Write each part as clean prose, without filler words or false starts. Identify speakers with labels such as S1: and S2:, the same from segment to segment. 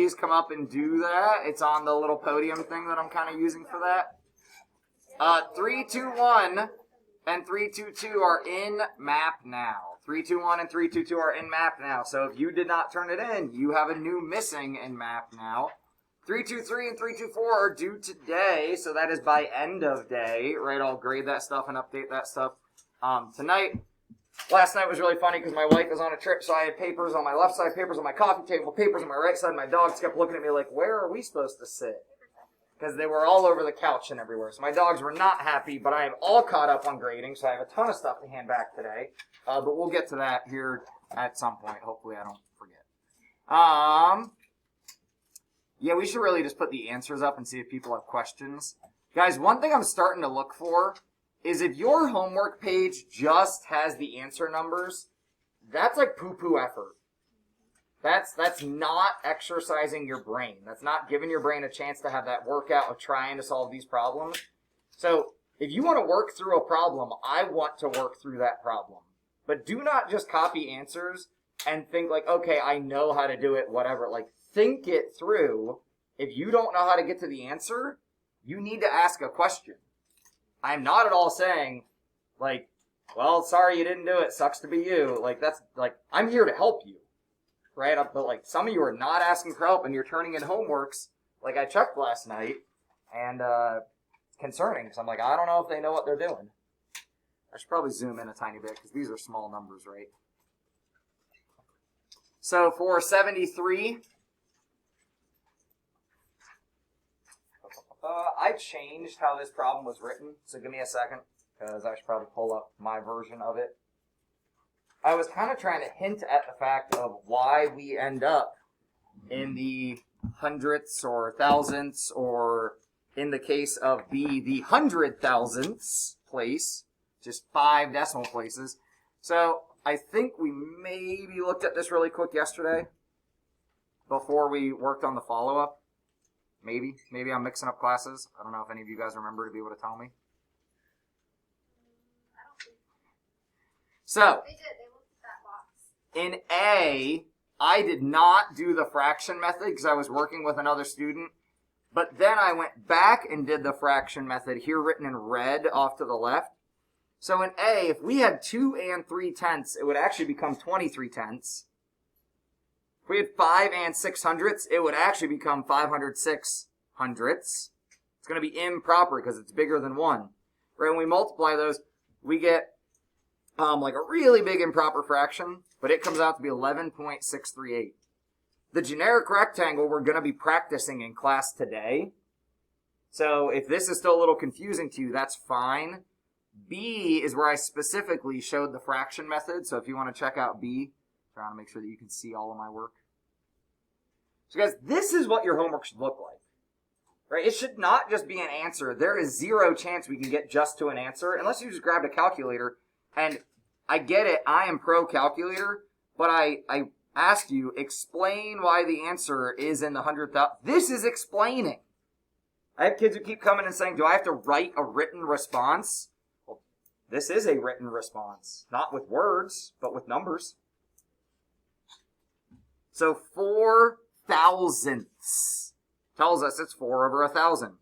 S1: please come up and do that. It's on the little podium thing that I'm kind of using for that. 321 and 322 are in map now. 321 and 322 are in map now. So if you did not turn it in, you have a new missing in map now. 323 and 324 are due today, so that is by end of day, right? I'll grade that stuff and update that stuff tonight. Last night was really funny because my wife was on a trip, so I had papers on my left side, papers on my coffee table, papers on my right side. My dogs kept looking at me like, where are we supposed to sit? Because they were all over the couch and everywhere. So my dogs were not happy, but I am all caught up on grading, so I have a ton of stuff to hand back today. But we'll get to that here at some point. Hopefully I don't forget. Yeah, we should really just put the answers up and see if people have questions. Guys, one thing I'm starting to look for is if your homework page just has the answer numbers, that's like poo-poo effort. That's not exercising your brain. That's not giving your brain a chance to have that workout of trying to solve these problems. So if you want to work through a problem, I want to work through that problem. But do not just copy answers and think like, okay, I know how to do it, whatever. Like, think it through. If you don't know how to get to the answer, you need to ask a question. I'm not at all saying, like, well, sorry you didn't do it, sucks to be you. Like, that's, like, I'm here to help you, right? But, like, some of you are not asking for help and you're turning in homeworks, like I checked last night, and it's concerning, because I'm like, I don't know if they know what they're doing. I should probably zoom in a tiny bit, because these are small numbers, right? So, for 73... I changed how this problem was written, so give me a second, because I should probably pull up my version of it. I was kind of trying to hint at the fact of why we end up in the hundredths or thousandths, or in the case of B, the 100,000ths place, just 5 decimal places. So I think we maybe looked at this really quick yesterday before we worked on the follow-up. Maybe I'm mixing up classes. I don't know if any of you guys remember to be able to tell me. So,
S2: They did. They looked at that box.
S1: in A, I did not do the fraction method because I was working with another student. But then I went back and did the fraction method here written in red off to the left. So in A, if we had 2 and 3 tenths, it would actually become 23 tenths. If we had 5 and 6 hundredths, it would actually become 506 hundredths. It's going to be improper because it's bigger than 1. Right? When we multiply those, we get like a really big improper fraction, but it comes out to be 11.638. The generic rectangle we're going to be practicing in class today. So if this is still a little confusing to you, that's fine. B is where I specifically showed the fraction method. So if you want to check out B, trying to make sure that you can see all of my work. So guys, this is what your homework should look like. Right? It should not just be an answer. There is zero chance we can get just to an answer unless you just grabbed a calculator. And I get it, I am pro calculator, but I ask you, explain why the answer is in the 100,000. This is explaining. I have kids who keep coming and saying, do I have to write a written response? Well, this is a written response. Not with words, but with numbers. So 4 thousandths tells us it's 4 over 1,000.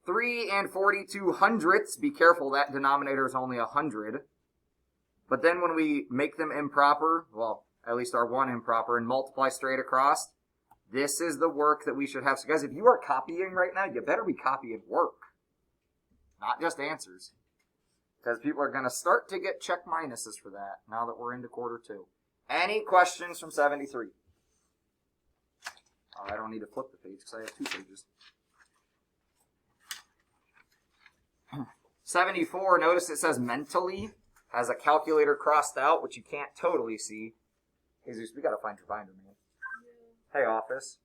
S1: 3 and 42 hundredths, be careful, that denominator is only 100. But then when we make them improper, well, at least our one improper, and multiply straight across, this is the work that we should have. So guys, if you are copying right now, you better be copying work, not just answers. Because people are going to start to get check minuses for that now that we're into quarter 2. Any questions from 73? I don't need to flip the page because I have 2 pages. 74, notice it says mentally, has a calculator crossed out, which you can't totally see. Jesus, we got to find your binder, man. Hey, office.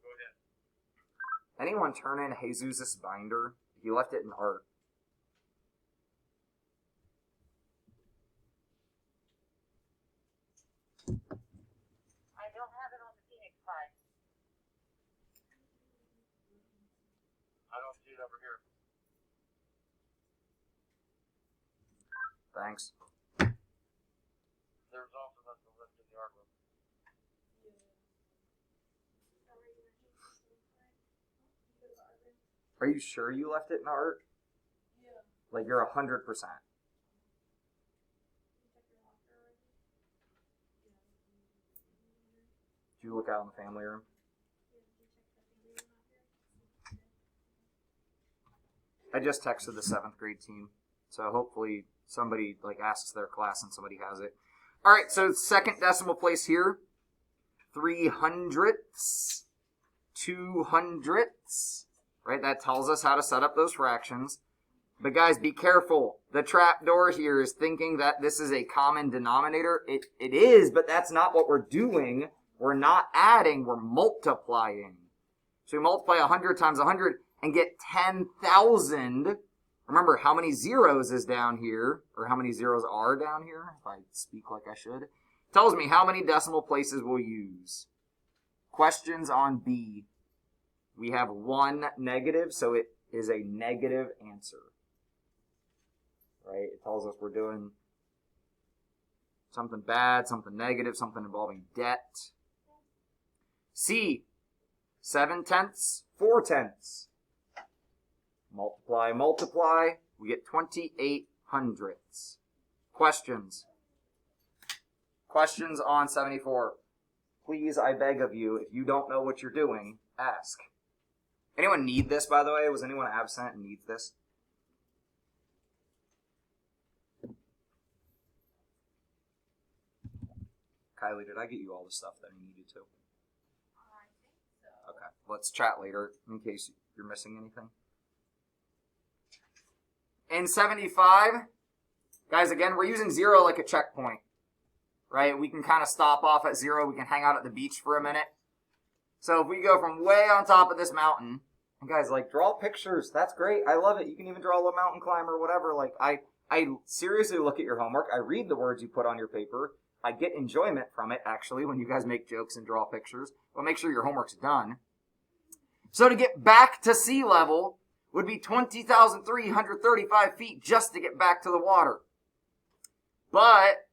S3: Go ahead.
S1: Anyone turn in Jesus' binder? He left it in art.
S2: I don't have it on the Phoenix side.
S3: I don't see it over here.
S1: Thanks.
S3: There's also nothing left in the art room.
S1: Are you sure you left it in art?
S4: Yeah.
S1: Like you're 100%. Did you look out in the family room? I just texted the 7th grade team, so hopefully somebody like asks their class and somebody has it. All right, so second decimal place here, 300ths, 200ths, right? That tells us how to set up those fractions. But guys, be careful. The trap door here is thinking that this is a common denominator. It is, but that's not what we're doing. We're not adding, we're multiplying. So we multiply 100 times 100 and get 10,000. Remember, how many zeros is down here, or how many zeros are down here, if I speak like I should. Tells me how many decimal places we'll use. Questions on B. We have 1 negative, so it is a negative answer. Right? It tells us we're doing something bad, something negative, something involving debt. C. 7/10, 4/10. Multiply, multiply. We get 28/100. Questions? Questions on 74. Please, I beg of you, if you don't know what you're doing, ask. Anyone need this, by the way? Was anyone absent and needs this? Kylie, did I get you all the stuff that I needed to?
S4: I think so.
S1: Okay, let's chat later in case you're missing anything. In 75, guys, again, we're using 0 like a checkpoint, right? We can kind of stop off at 0. We can hang out at the beach for a minute. So if we go from way on top of this mountain, and guys, like, draw pictures. That's great. I love it. You can even draw a mountain climber or whatever. Like, I seriously look at your homework. I read the words you put on your paper. I get enjoyment from it, actually, when you guys make jokes and draw pictures. But make sure your homework's done. So to get back to sea level would be 20,335 feet just to get back to the water. But,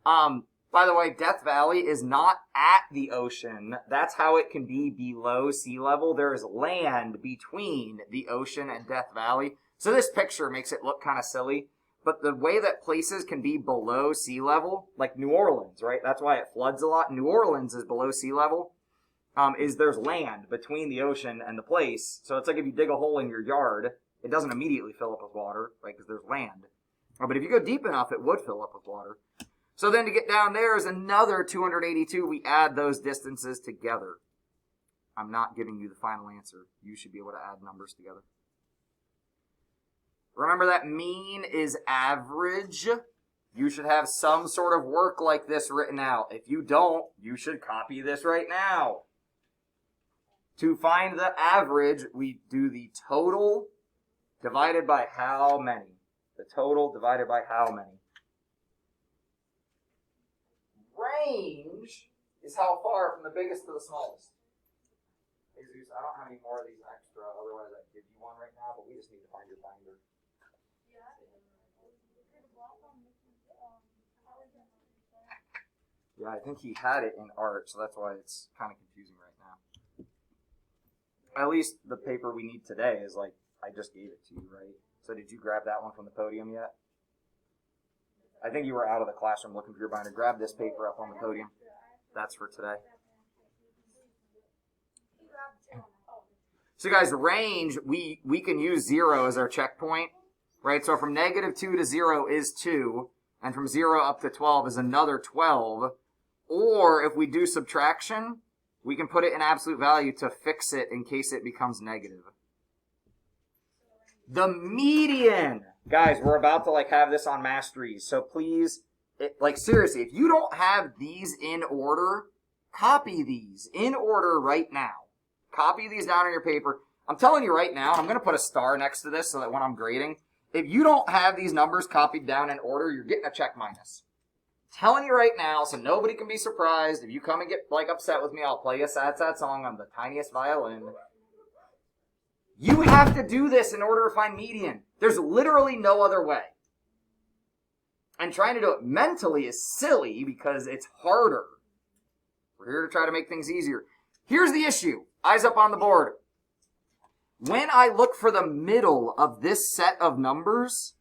S1: by the way, Death Valley is not at the ocean. That's how it can be below sea level. There is land between the ocean and Death Valley. So this picture makes it look kind of silly. But the way that places can be below sea level, like New Orleans, right? That's why it floods a lot. New Orleans is below sea level. Is there's land between the ocean and the place. So it's like if you dig a hole in your yard, it doesn't immediately fill up with water, right? Because there's land. But if you go deep enough, it would fill up with water. So then to get down there is another 282. We add those distances together. I'm not giving you the final answer. You should be able to add numbers together. Remember that mean is average. You should have some sort of work like this written out. If you don't, you should copy this right now. To find the average, we do the total divided by how many? The total divided by how many? Range is how far from the biggest to the smallest. Jesus, I don't have any more of these extra, otherwise I'd give you one right now, but we just need to find your binder. Yeah, I think he had it in art, so that's why it's kind of confusing right now. At least the paper we need today is like, I just gave it to you, right? So did you grab that one from the podium yet? I think you were out of the classroom looking for your binder. Grab this paper up on the podium. That's for today. So guys, range, we can use 0 as our checkpoint, right? So from -2 to 0 is 2, and from 0 up to 12 is another 12. Or if we do subtraction, we can put it in absolute value to fix it in case it becomes negative. The median. Guys, we're about to have this on masteries. So please, seriously, if you don't have these in order, copy these in order right now. Copy these down on your paper. I'm telling you right now, I'm going to put a star next to this so that when I'm grading, if you don't have these numbers copied down in order, you're getting a check minus. Telling you right now, so nobody can be surprised. If you come and get upset with me, I'll play a sad song on the tiniest violin. You have to do this in order to find median. There's literally no other way. And trying to do it mentally is silly because it's harder. We're here to try to make things easier. Here's the issue. Eyes up on the board. When I look for the middle of this set of numbers,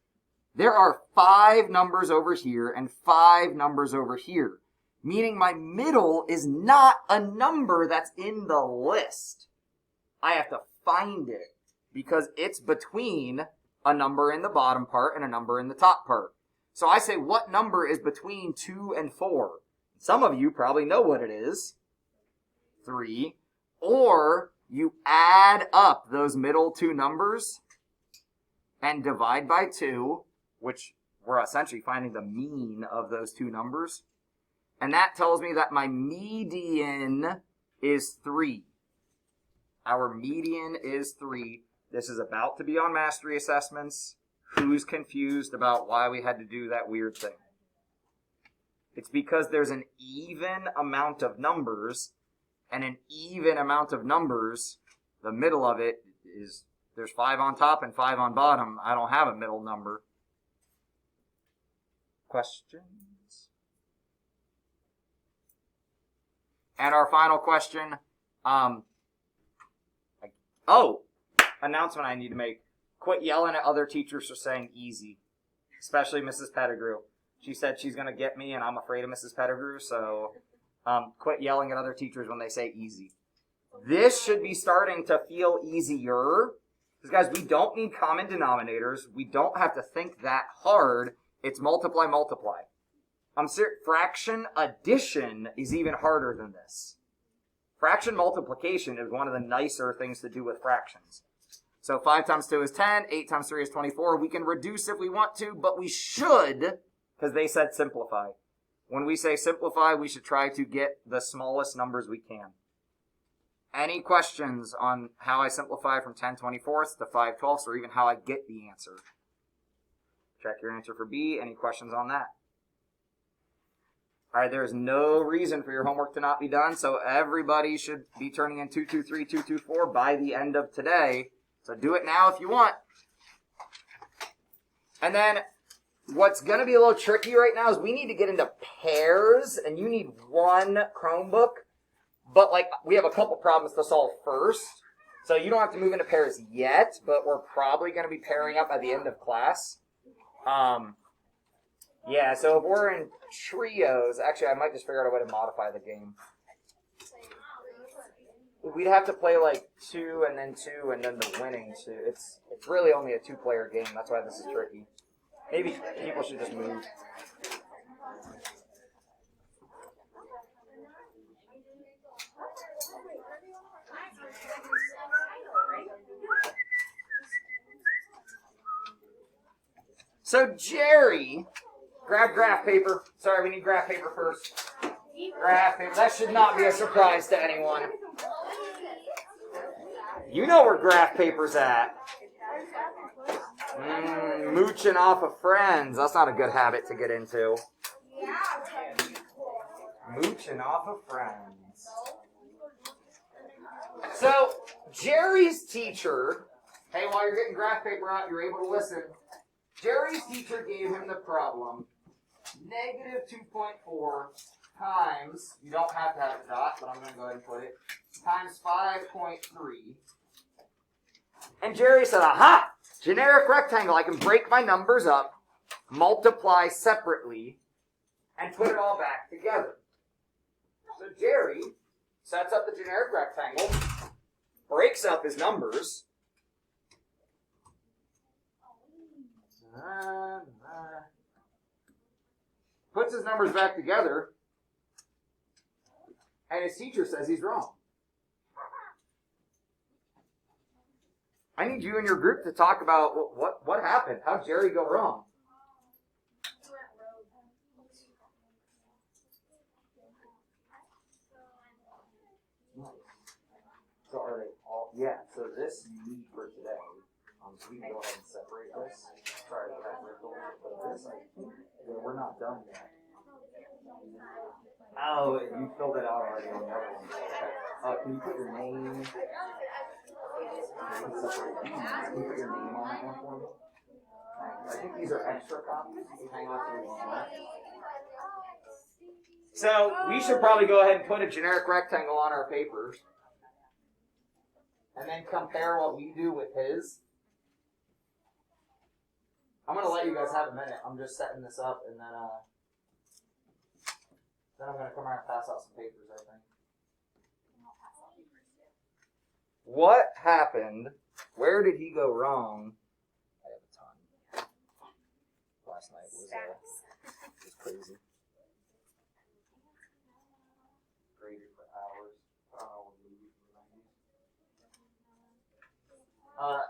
S1: there are 5 numbers over here and 5 numbers over here. Meaning my middle is not a number that's in the list. I have to find it because it's between a number in the bottom part and a number in the top part. So I say, what number is between 2 and 4? Some of you probably know what it is. 3. Or you add up those middle 2 numbers and divide by 2, which we're essentially finding the mean of those 2 numbers. And that tells me that my median is 3. Our median is 3. This is about to be on mastery assessments. Who's confused about why we had to do that weird thing? It's because there's an even amount of numbers, and an even amount of numbers, the middle of it is, there's 5 on top and 5 on bottom. I don't have a middle number. Questions? And our final question, announcement I need to make. Quit yelling at other teachers for saying easy, especially Mrs. Pettigrew. She said she's going to get me, and I'm afraid of Mrs. Pettigrew, so quit yelling at other teachers when they say easy. This should be starting to feel easier, because guys, we don't need common denominators. We don't have to think that hard. It's multiply, multiply. I'm serious. Fraction addition is even harder than this. Fraction multiplication is one of the nicer things to do with fractions. So 5 times 2 is 10, 8 times 3 is 24. We can reduce if we want to, but we should, because they said simplify. When we say simplify, we should try to get the smallest numbers we can. Any questions on how I simplify from 10/24 to 5/12, or even how I get the answer? Check your answer for B. Any questions on that? All right, there's no reason for your homework to not be done, so everybody should be turning in 223, 224 by the end of today. So do it now if you want. And then what's going to be a little tricky right now is we need to get into pairs, and you need 1 Chromebook. But we have a couple problems to solve first. So you don't have to move into pairs yet, but we're probably going to be pairing up at the end of class. Yeah, so if we're in trios, actually I might just figure out a way to modify the game. We'd have to play 2 and then 2 and then the winning 2. It's really only a 2-player game. That's why this is tricky. Maybe people should just move. So Jerry, grab graph paper. Sorry, we need graph paper first. Graph paper. That should not be a surprise to anyone. You know where graph paper's at. Mooching off of friends. That's not a good habit to get into. Mooching off of friends. So, Jerry's teacher, hey, while you're getting graph paper out, you're able to listen. Jerry's teacher gave him the problem, negative 2.4 times, you don't have to have a dot, but I'm going to go ahead and put it, times 5.3. And Jerry said, aha, generic rectangle. I can break my numbers up, multiply separately, and put it all back together. So Jerry sets up the generic rectangle, breaks up his numbers, puts his numbers back together, and his teacher says he's wrong. I need you and your group to talk about what happened. How'd Jerry go wrong? So are they all? Yeah. So this you need for today. So we can go ahead and separate this. Sorry for that. This, I think, we're not done yet. Oh, you filled it out already on the other one. Can you put your name? Can you put your name on that one for me? I think these are extra copies. You can hang on to one. So we should probably go ahead and put a generic rectangle on our papers. and then compare what we do with his. I'm going to let you guys have a minute. I'm just setting this up, and then I'm going to come around and pass out some papers, I think. What happened? Where did he go wrong? I have a ton. Last night was crazy. Graded for hours.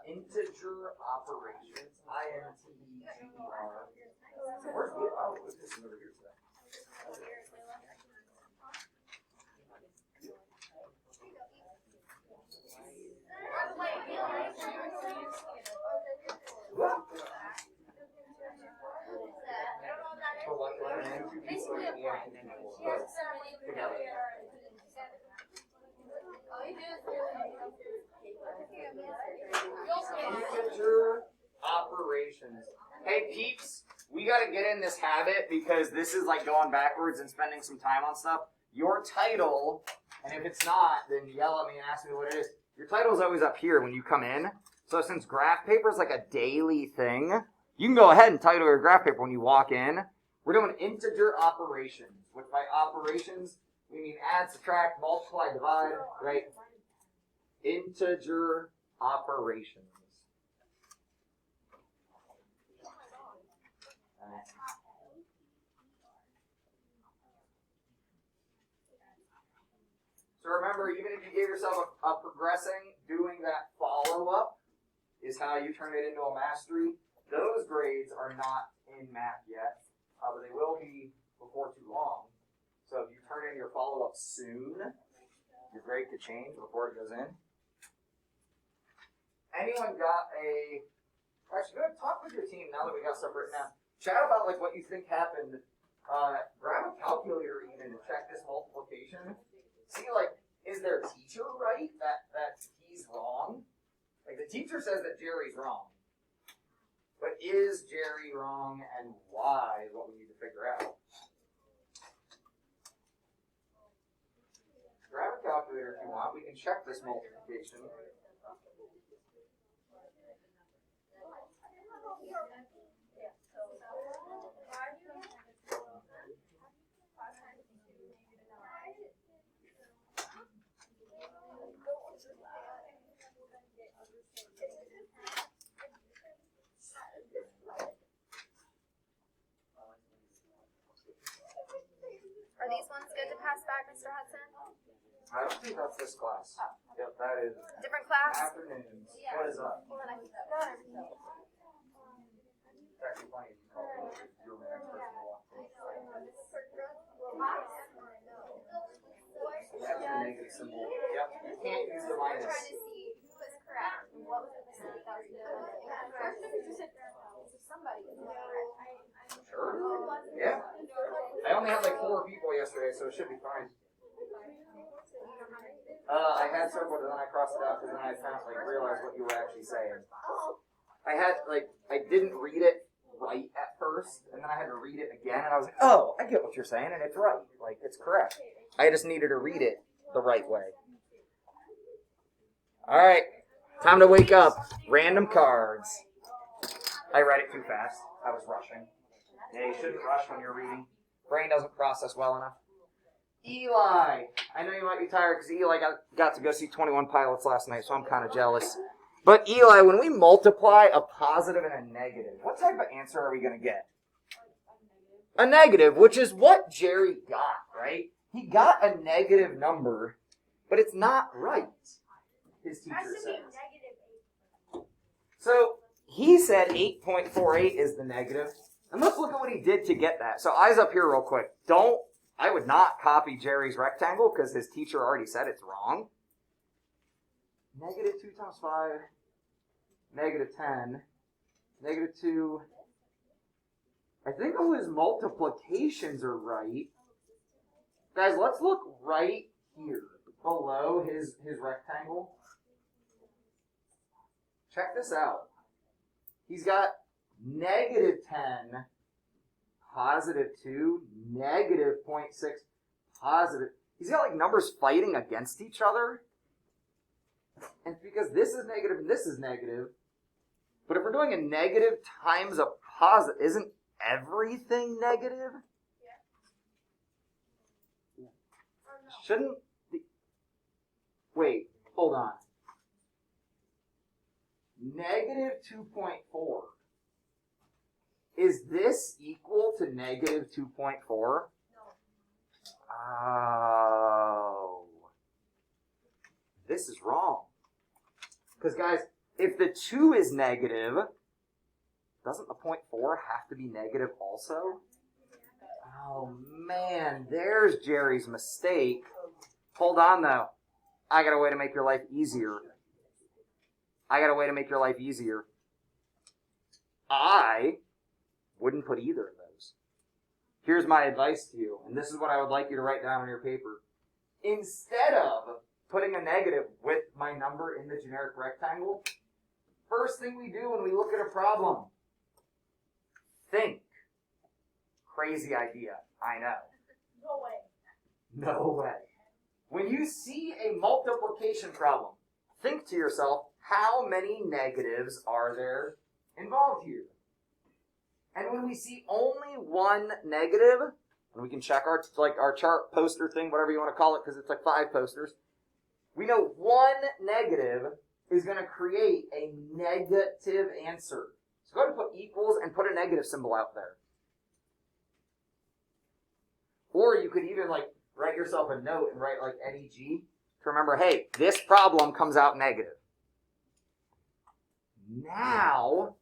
S1: Integer operations. INTEGR. Where's the? Oh, what's this over here today? Integer operations. Hey peeps, we gotta get in this habit because this is like going backwards and spending some time on stuff. Your title, and if it's not, then yell at me and ask me what it is. Your title is always up here when you come in. So since graph paper is like a daily thing, you can go ahead and title your graph paper when you walk in. We're doing integer operations, which by operations, we mean add, subtract, multiply, divide, right? Integer operations. So remember, even if you gave yourself a progressing, doing that follow-up is how you turn it into a mastery. Those grades are not in math yet, but they will be before too long. So if you turn in your follow-up soon, your grade could change before it goes in. Anyone got a... Actually, go ahead and talk with your team now that we got stuff written down. Chat about like what you think happened. Grab a calculator even and check this multiplication. See, like, is their teacher right that he's wrong? Like, the teacher says that Jerry's wrong. But is Jerry wrong, and why is what we need to figure out. Grab a calculator if you want. We can check this multiplication.
S5: Are these ones good to pass back, Mr. Hudson?
S1: I don't think that's this class. Yep, that is
S5: Different class?
S1: afternoons. What is up? Actually, funny you call me. You're the next person to walk in. That's the negative symbol. Yep, you can't use the minus.
S5: Trying to see who was correct and what was the mistake that was made. Somebody is correct.
S1: Sure. Yeah. I only had like 4 people yesterday, so it should be fine. I had several, but then I crossed it out because then I kind of like realized what you were actually saying. I didn't read it right at first, and then I had to read it again, and I was like, oh, I get what you're saying, and it's right. Like, it's correct. I just needed to read it the right way. All right, time to wake up. Random cards. I read it too fast. I was rushing. Yeah, you shouldn't rush when you're reading. Brain doesn't process well enough. Eli. I know you might be tired because Eli got to go see 21 Pilots last night, so I'm kind of jealous. But Eli, when we multiply a positive and a negative, what type of answer are we going to get? A negative, which is what Jerry got, right? He got a negative number, but it's not right, his teacher says. So he said 8.48 is the negative. And let's look at what he did to get that. So eyes up here real quick. I would not copy Jerry's rectangle because his teacher already said it's wrong. Negative 2 times 5, negative 10, negative 2. I think all his multiplications are right. Guys, let's look right here below his rectangle. Check this out. He's got negative 10, positive 2, negative 0.6, positive. He's got like numbers fighting against each other. And it's because this is negative and this is negative. But if we're doing a negative times a positive, isn't everything negative?
S5: Or no.
S1: Shouldn't the... Wait, hold on. Negative 2.4. Is this equal to negative 2.4?
S5: No.
S1: Oh. This is wrong. Because, guys, if the 2 is negative, doesn't the 0.4 have to be negative also? Oh, man, there's Jerry's mistake. Hold on, though. I got a way to make your life easier. I wouldn't put either of those. Here's my advice to you, and this is what I would like you to write down on your paper. Instead of putting a negative with my number in the generic rectangle, first thing we do when we look at a problem, think. Crazy idea, I know.
S5: No way.
S1: No way. When you see a multiplication problem, think to yourself, how many negatives are there involved here? And when we see only one negative, and we can check our chart poster thing, whatever you want to call it, because it's like 5 posters, we know one negative is going to create a negative answer. So go ahead and put equals and put a negative symbol out there. Or you could even write yourself a note and write NEG to remember, hey, this problem comes out negative. Now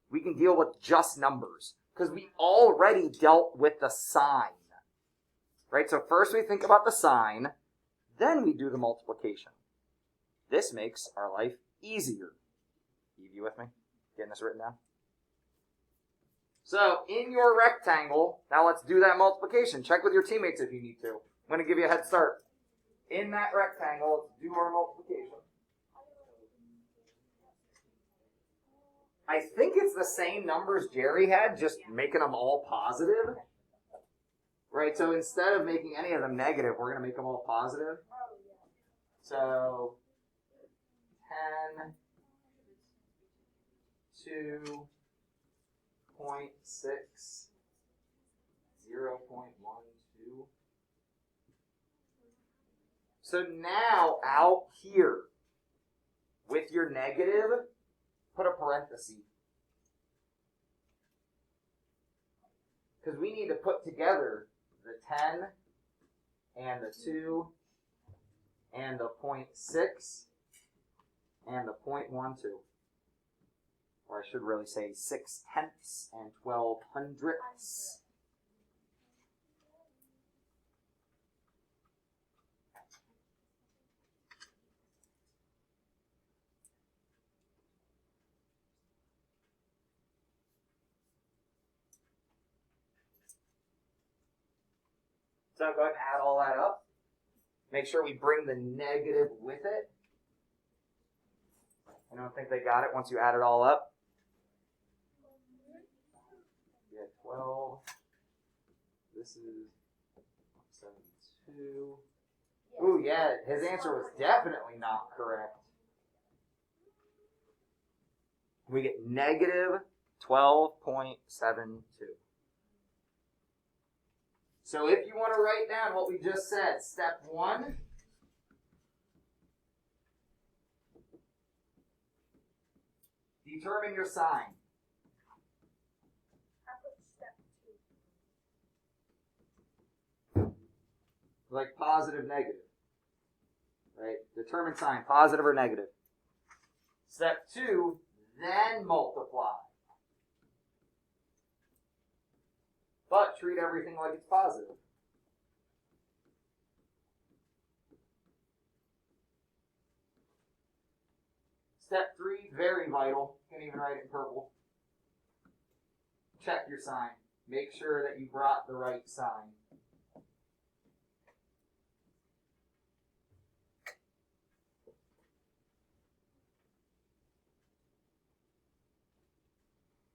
S1: we can deal with just numbers because we already dealt with the sign. Right? So first we think about the sign, then we do the multiplication. This makes our life easier. Eve, you with me? Getting this written down? So, in your rectangle, now let's do that multiplication. Check with your teammates if you need to. I'm going to give you a head start. In that rectangle, let's do our multiplication. I think it's the same numbers Jerry had, just making them all positive. Right, so instead of making any of them negative, we're going to make them all positive. So, 10, 2, 0.6, 0.12. So now out here, with your negative, put a parenthesis. Because we need to put together the 10 and the 2 and the 0.6 and the 0.12. Or I should really say 6/10 and 12/100. So go ahead and add all that up. Make sure we bring the negative with it. I don't think they got it once you add it all up. Yeah, 12. This is 72. Ooh, yeah, his answer was definitely not correct. We get negative 12.72. So if you want to write down what we just said, step 1, determine your sign.
S5: I put step 2.
S1: Like positive, negative. Right? Determine sign, positive or negative. Step 2, then multiply. But treat everything like it's positive. Step 3, very vital. You can even write it in purple. Check your sign. Make sure that you brought the right sign.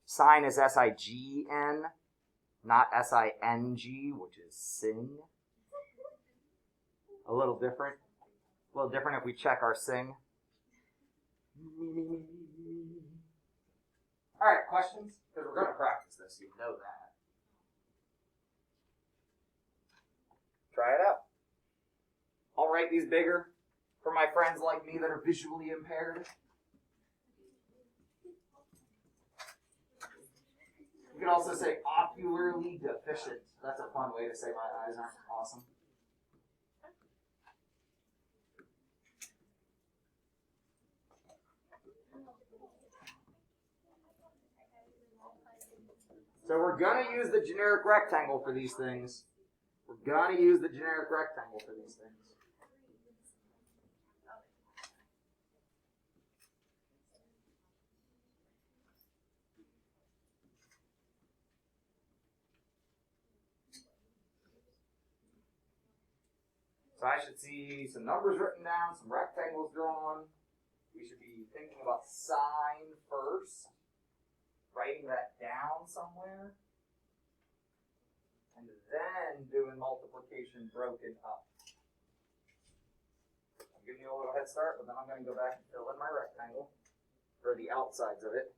S1: Sign is S-I-G-N, not S-I-N-G, which is sing. A little different. A little different if we check our sing. All right, questions? Because we're going to practice this. You know that. Try it out. I'll write these bigger for my friends like me that are visually impaired. You can also say ocularly deficient. That's a fun way to say my eyes aren't awesome. So we're going to use the generic rectangle for these things. We're going to use the generic rectangle for these things. So I should see some numbers written down, some rectangles drawn. We should be thinking about sign first, writing that down somewhere, and then doing multiplication broken up. I'm giving you a little head start, but then I'm going to go back and fill in my rectangle for the outsides of it.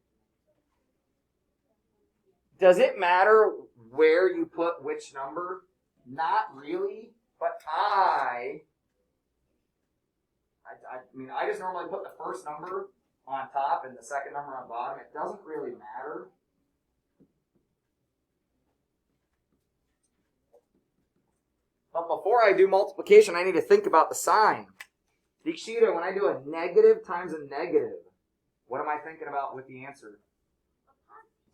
S1: Does it matter where you put which number? Not really. But I just normally put the first number on top and the second number on bottom. It doesn't really matter. But before I do multiplication, I need to think about the sign. Dikshita, when I do a negative times a negative, what am I thinking about with the answer?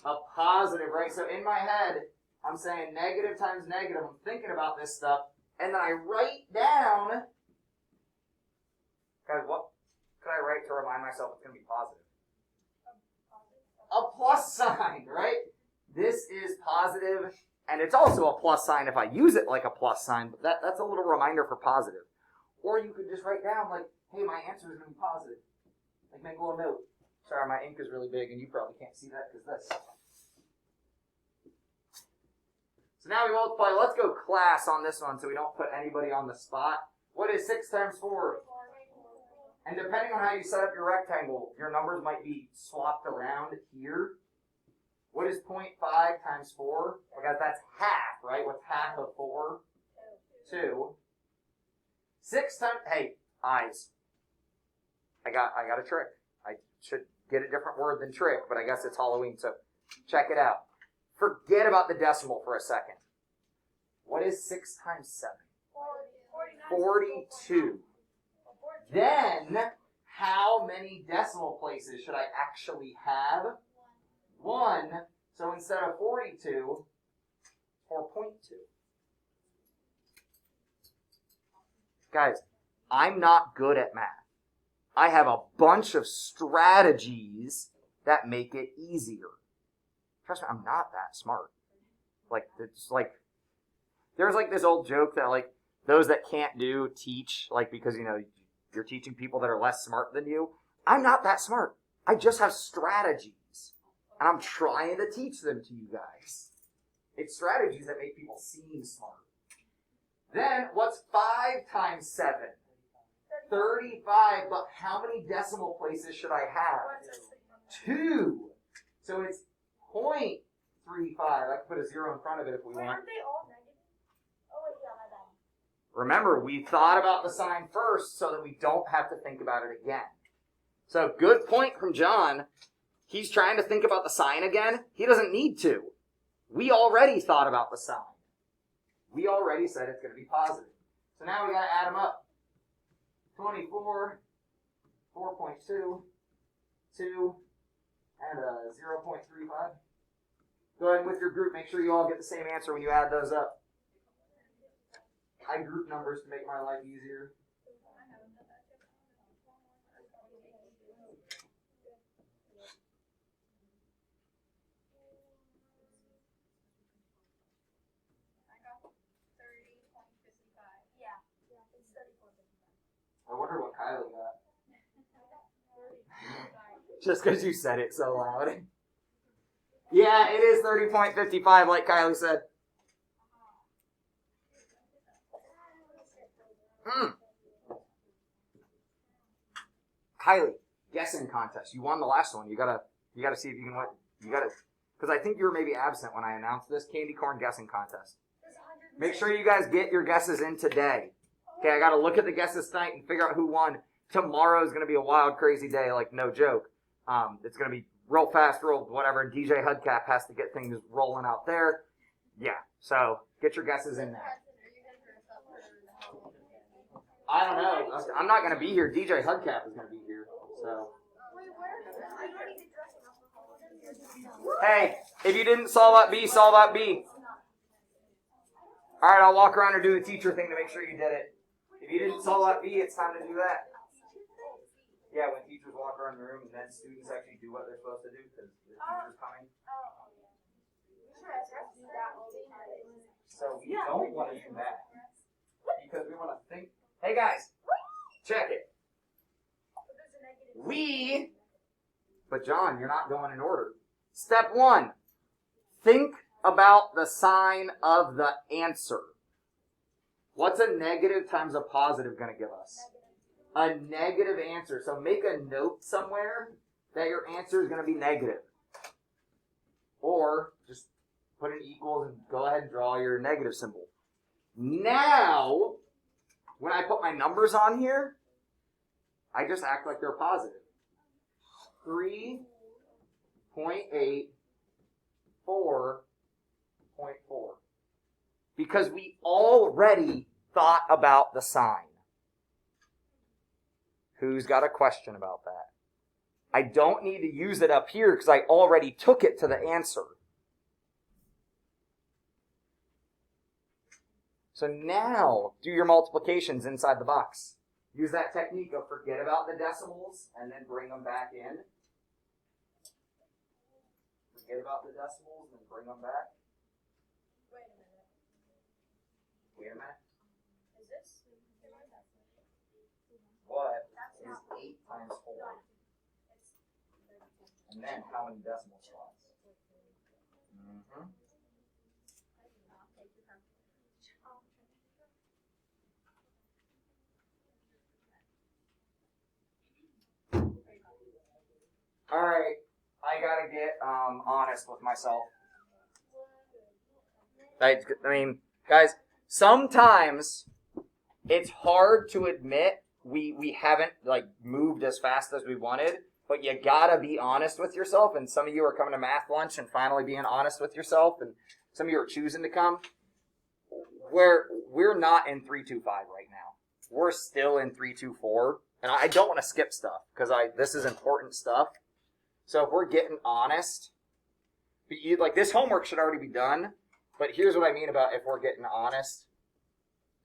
S1: A positive, right? So in my head, I'm saying negative times negative. I'm thinking about this stuff. And then I write down, guys, what could I write to remind myself it's going to be positive? A plus sign, right? This is positive, and it's also a plus sign if I use it like a plus sign, but that's a little reminder for positive. Or you could just write down, like, hey, my answer is going to be positive. Like, make a little note. Sorry, my ink is really big, and you probably can't see that because this. So now we multiply. Let's go class on this one so we don't put anybody on the spot. What is 6 times 4? And depending on how you set up your rectangle, your numbers might be swapped around here. What is 0.5 times 4? Because that's half, right? What's half of 4? 2. 6 times, hey, eyes. I got a trick. I should get a different word than trick, but I guess it's Halloween, so check it out. Forget about the decimal for a second. What is 6 times 7? 42. Then, how many decimal places should I actually have? 1. So instead of 42, 4.2. Guys, I'm not good at math. I have a bunch of strategies that make it easier. Trust me, I'm not that smart. There's this old joke that those that can't do teach, because you're teaching people that are less smart than you. I'm not that smart. I just have strategies, and I'm trying to teach them to you guys. It's strategies that make people seem smart. Then, what's 5 times 7? 35, but how many decimal places should I have? 2. So it's 0.35. I can put a 0 in front of it if we want.
S2: Aren't they all negative? Oh, wait, yeah, my bad.
S1: Remember, we thought about the sign first so that we don't have to think about it again. So, good point from John. He's trying to think about the sign again. He doesn't need to. We already thought about the sign. We already said it's going to be positive. So now we got to add them up. 24, 4.2, 2, and 0.35. Go ahead and with your group, make sure you all get the same answer when you add those up. I group numbers to make my life easier. I wonder what Kylie got. Just because you said it so loud. Yeah, it is 30.55 like Kylie said. Kylie, guessing contest. You won the last one. You gotta see if you can win. Because I think you were maybe absent when I announced this candy corn guessing contest. Make sure you guys get your guesses in today. Okay, I gotta look at the guesses tonight and figure out who won. Tomorrow is gonna be a wild, crazy day, like no joke. It's gonna be real fast, real whatever. And DJ Hudcap has to get things rolling out there. Yeah, so get your guesses in there. I don't know. I'm not gonna be here. DJ Hudcap is gonna be here. So. Hey, if you didn't solve out B, solve out B. All right, I'll walk around and do the teacher thing to make sure you did it. If you didn't solve out B, it's time to do that. Yeah, when teachers walk around the room and then students actually do what they're supposed to do because the teacher's coming. So we don't want to do that because we want to think. Hey guys, check it. But John, you're not going in order. Step 1, think about the sign of the answer. What's a negative times a positive going to give us? A negative answer. So make a note somewhere that your answer is going to be negative. Or just put an equals and go ahead and draw your negative symbol. Now, when I put my numbers on here, I just act like they're positive. 3.8, 4.4. Because we already thought about the sign. Who's got a question about that? I don't need to use it up here because I already took it to the answer. So now, do your multiplications inside the box. Use that technique of forget about the decimals and then bring them back in. Forget about the decimals and then bring them back. Wait a minute.
S5: Is this?
S1: What is 8 times 4? And then how many decimal spots? Mm-hmm. All right, I gotta get honest with myself. I mean, guys, sometimes it's hard to admit we haven't moved as fast as we wanted, but you gotta be honest with yourself. And some of you are coming to math lunch and finally being honest with yourself, and some of you are choosing to come. We're not in 3-2-5 right now. We're still in 3-2-4, and I don't want to skip stuff because this is important stuff. So if we're getting honest, this homework should already be done. But here's what I mean about if we're getting honest.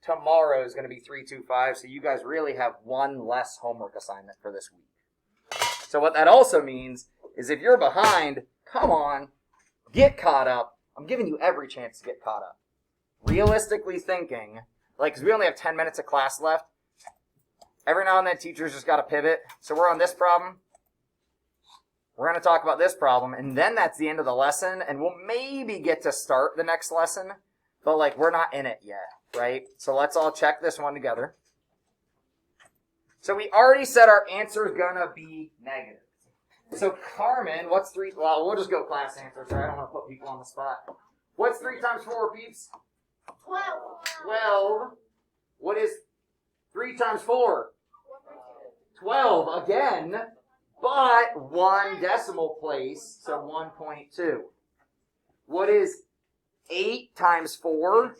S1: Tomorrow is going to be 3-2-5, so you guys really have one less homework assignment for this week. So what that also means is if you're behind, come on, get caught up. I'm giving you every chance to get caught up. Realistically thinking, because we only have 10 minutes of class left, every now and then teachers just got to pivot. So we're on this problem. We're going to talk about this problem, and then that's the end of the lesson, and we'll maybe get to start the next lesson, but we're not in it yet, right? So let's all check this one together. So we already said our answer is going to be negative. So Carmen, what's 3? Well, we'll just go class answers, right? I don't want to put people on the spot. What's 3 times 4, peeps?
S5: 12.
S1: 12. What is 3 times 4? 12 again. But 1 decimal place, so 1.2. What is 8 times 4?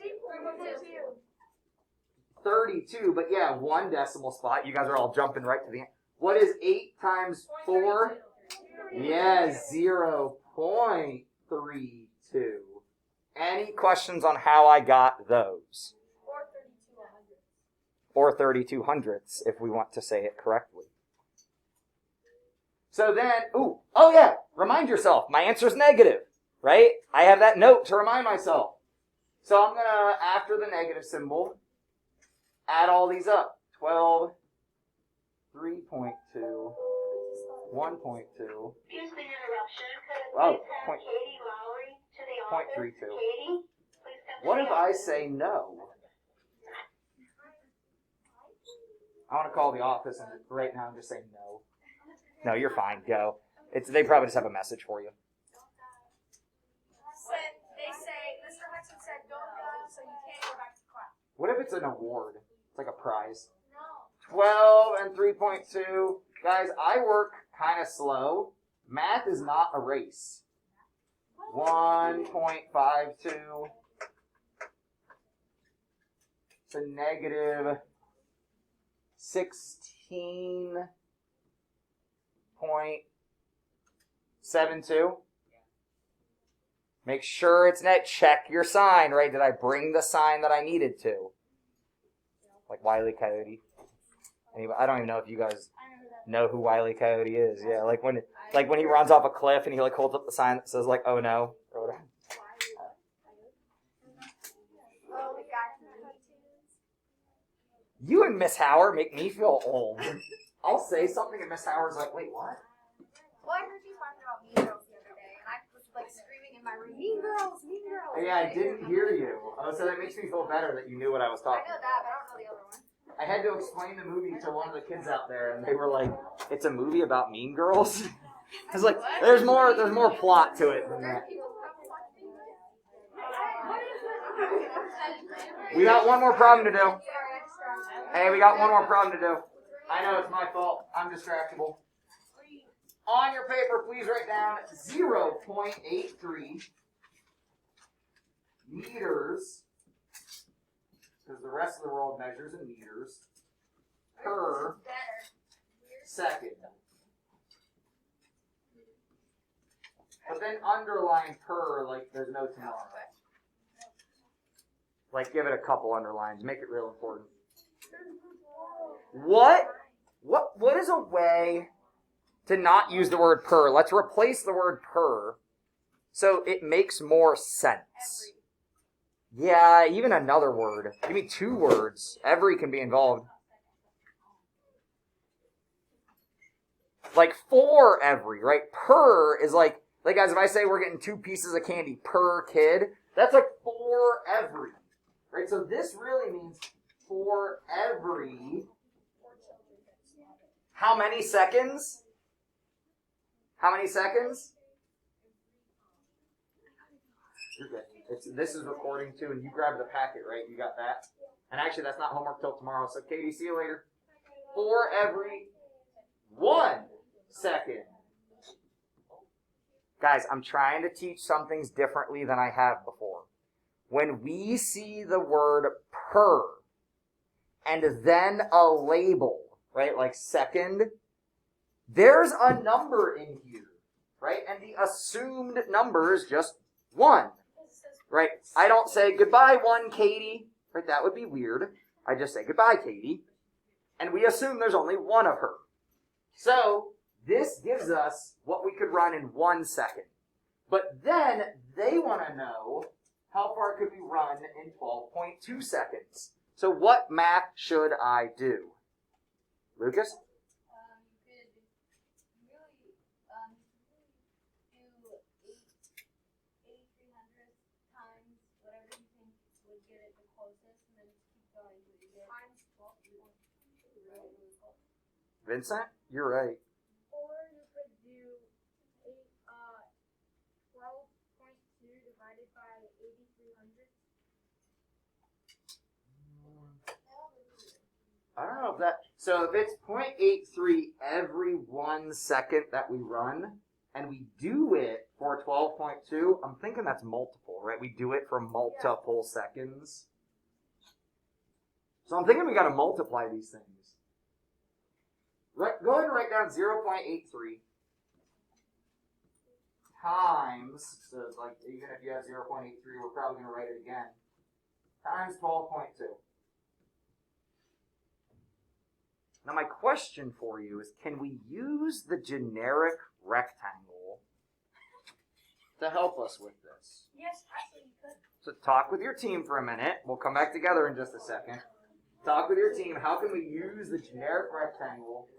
S1: 32, but yeah, 1 decimal spot. You guys are all jumping right to the end. What is 8 times 4? Yeah, 0.32. Any questions on how I got those? Or 32 hundredths, if we want to say it correctly. So then, oh yeah, remind yourself, my answer's negative, right? I have that note to remind myself. So I'm going to, after the negative symbol, add all these up. 12, 3.2, 1.2.
S2: Excuse the interruption.
S1: Oh,
S2: Could Katie Lowry to the office?
S1: 0.32.
S2: Katie, please come
S1: What
S2: to
S1: if
S2: the
S1: I
S2: office.
S1: say no? I want to call the office and right now I'm just saying no. No, you're fine. Go. They probably just have a message for you.
S5: When they say, Mr. Hudson said, don't go, so you can't go back to class.
S1: What if it's an award? It's like a prize.
S5: No.
S1: 12 and 3.2. Guys, I work kind of slow. Math is not a race. 1.52 to negative 16.72. Make sure it's net. Check your sign, right? Did I bring the sign that I needed to? Like Wile E. Coyote. Anybody, I don't even know if you guys know who Wile E. Coyote is. Yeah, like when he runs off a cliff and he like holds up the sign that says like, "Oh no," or whatever.
S5: Oh, the guy from the
S1: You and Miss Howard make me feel old. I'll say something and Miss Howard's like, "Wait, what?"
S5: Well, I heard you talking about Mean Girls the other day, and I was like screaming in my room, Mean Girls, Mean Girls.
S1: Yeah, I didn't hear you. Oh, so that makes me feel better that you knew what I was
S5: I
S1: talking
S5: know
S1: about.
S5: that, but I don't know the other one.
S1: I had to explain the movie to one of the kids out there, and they were like, "It's a movie about Mean Girls." I was like, "There's more plot to it than that." We got one more problem to do. Hey, we got one more problem to do. I know it's my fault. I'm distractible. On your paper, please write down 0.83 meters, because the rest of the world measures in meters, per second. But then underline per like there's no tomorrow. Like give it a couple underlines. Make it real important. What is a way to not use the word per? Let's replace the word per so it makes more sense. Yeah, even another word. Give me 2 words. Every can be involved. Like for every, right? Per is like guys, if I say we're getting 2 pieces of candy per kid, that's like for every. Right? So this really means for every how many seconds? How many seconds? You're good. This is recording too, and you grabbed the packet, right? You got that? And actually, that's not homework till tomorrow. So, Katie, see you later. For every 1 second. Guys, I'm trying to teach some things differently than I have before. When we see the word per and then a label, right, like second, there's a number in here, right? And the assumed number is just 1. Right? I don't say goodbye 1, Katie. Right? That would be weird. I just say goodbye, Katie. And we assume there's only 1 of her. So this gives us what we could run in 1 second. But then they want to know how far could we run in 12.2 seconds. So what math should I do? Lucas? Vincent, you're right.
S5: Or you could do 12.2 divided by 8,300.
S1: I don't know if that... So if it's 0.83 every 1 second that we run, and we do it for 12.2, I'm thinking that's multiple, right? We do it for multiple seconds. So I'm thinking we got to multiply these things. Go ahead and write down 0.83 times, so like even if you have 0.83, we're probably going to write it again, times 12.2. Now my question for you is, can we use the generic rectangle to help us with this?
S5: Yes, actually you could.
S1: So talk with your team for a minute. We'll come back together in just a second. Talk with your team. How can we use the generic rectangle?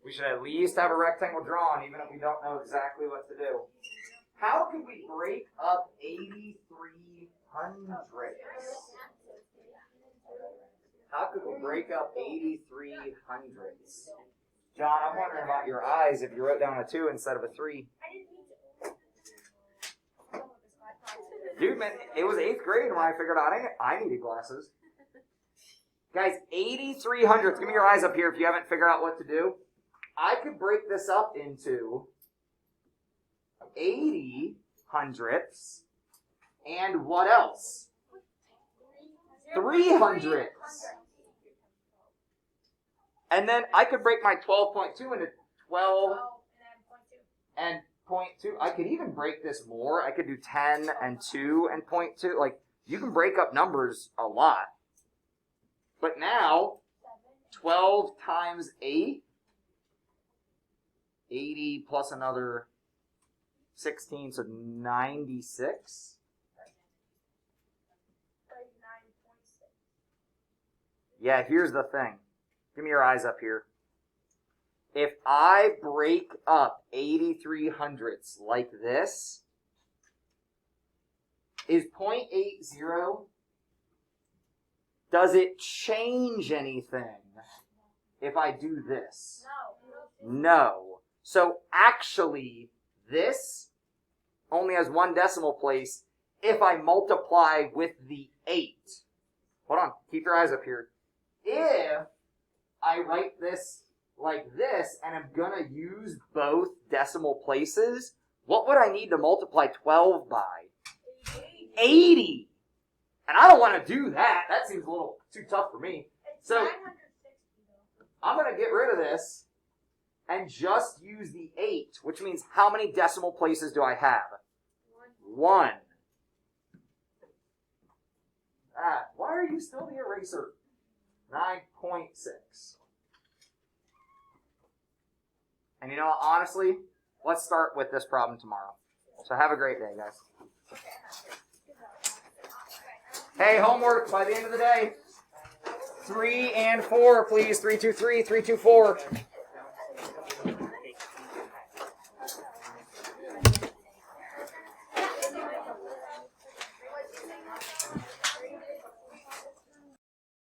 S1: We should at least have a rectangle drawn, even if we don't know exactly what to do. How could we break up 83 hundredths? How could we break up 83 hundredths? John, I'm wondering about your eyes if you wrote down a 2 instead of a 3. Dude, man, it was 8th grade when I figured out I needed glasses. Guys, 83 hundredths. Give me your eyes up here if you haven't figured out what to do. I could break this up into 80 hundredths and what else? 3 hundredths. And then I could break my 12.2 into 12 and 0.2. I could even break this more. I could do 10 and 2 and 0.2. Like, you can break up numbers a lot. But now, 12 times 8, 80 plus another 16, so 96. Yeah, here's the thing. Give me your eyes up here. If I break up 83 hundredths like this, is 0.80, does it change anything if I do this? No. So actually, this only has one decimal place if I multiply with the 8. Hold on, keep your eyes up here. If I write this like this, and I'm going to use both decimal places, what would I need to multiply 12 by? 80. And I don't want to do that. That seems a little too tough for me. So I'm going to get rid of this and just use the 8, which means how many decimal places do I have? 1. Why are you still the eraser? 9.6. And you know, honestly, let's start with this problem tomorrow. So have a great day, guys. Hey, homework by the end of the day. 3 and 4, please. 3, 2, 3, 3, 2, 4.